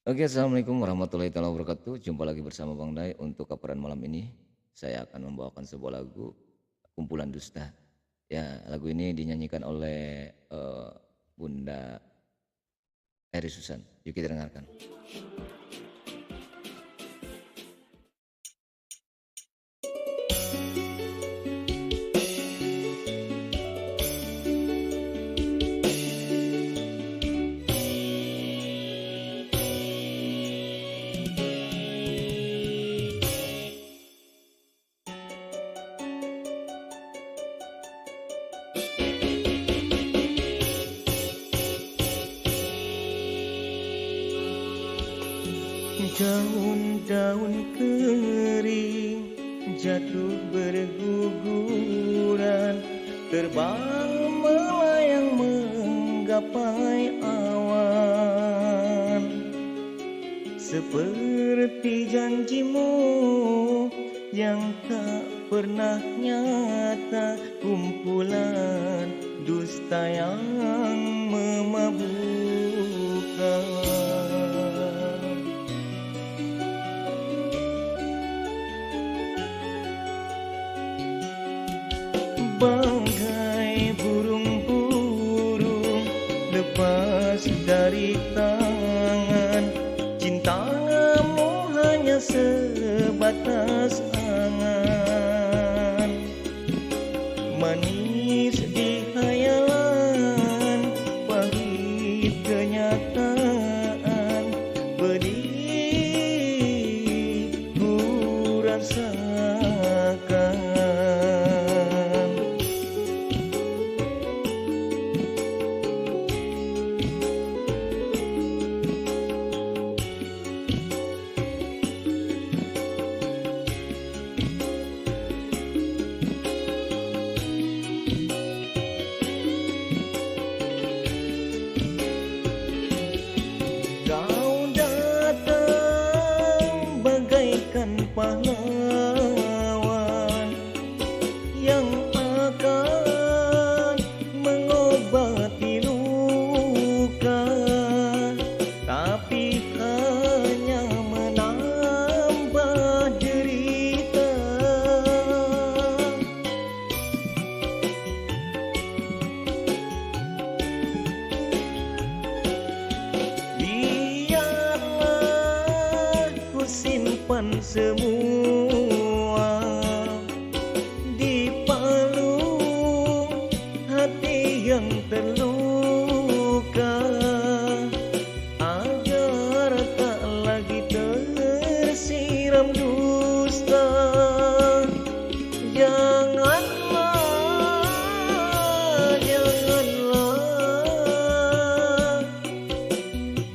Oke, assalamualaikum warahmatullahi taala wabarakatuh. Jumpa lagi bersama Bang Dai untuk kabaran malam ini. Saya akan membawakan sebuah lagu Kumpulan Dusta. Ya, lagu ini dinyanyikan oleh Bunda Eri Susan. Yuk kita dengarkan. Daun-daun kering jatuh berguguran, terbang melayang menggapai awan. Seperti janjimu yang tak pernah nyata, kumpulan dusta yang memabukkan. Bagai burung-burung lepas dari tangan, cintamu hanya sebatas angan. Manis di khayalan, pahit kenyataan, pedih ku rasakan. Kau datang bagaikan pahlawan yang akan mengobati luka, tapi hanya menambah derita. Biarlah ku simpan semua di palung hati yang terluka, agar tak lagi tersiram dusta. Janganlah, janganlah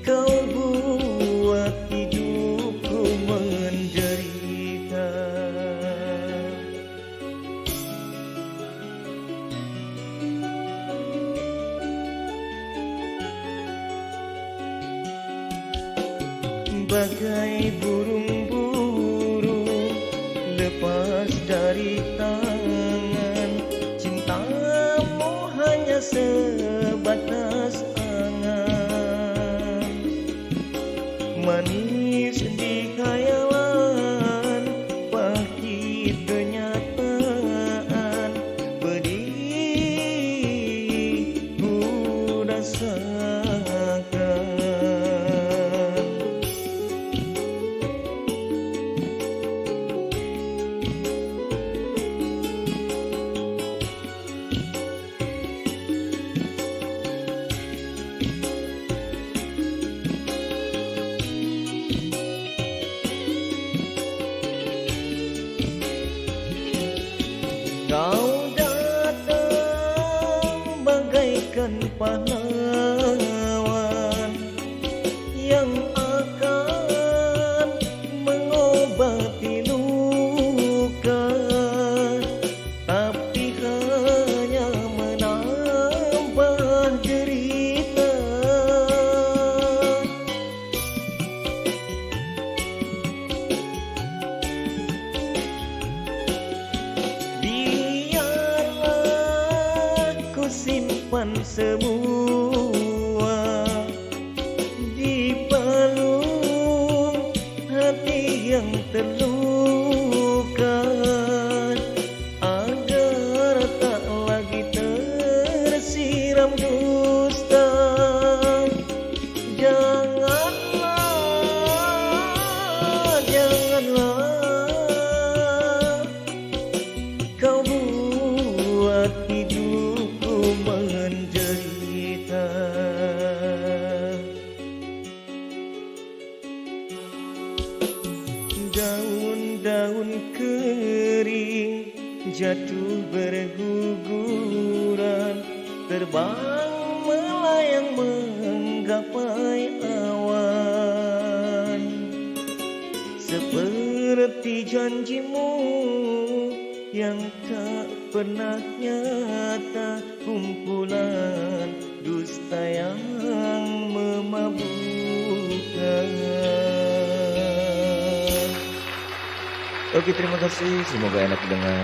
kau buat hidupku menderita. Bagai burung-burung lepas dari tangan, cintamu hanya sebatas angan. Manis di khayalan, pahit kenyataan, pedih ku rasakan. Kau datang bagaikan pahlawan yang akan mengobati luka, tapi hanya menambah derita. Biarlah ku simpan semua di palung pun kering, jatuh berguguran, terbang melayang menggapai awan. Seperti janjimu yang tak pernah nyata, kumpulan dusta yang memabukkan. Oke, terima kasih. Semoga enak didengar.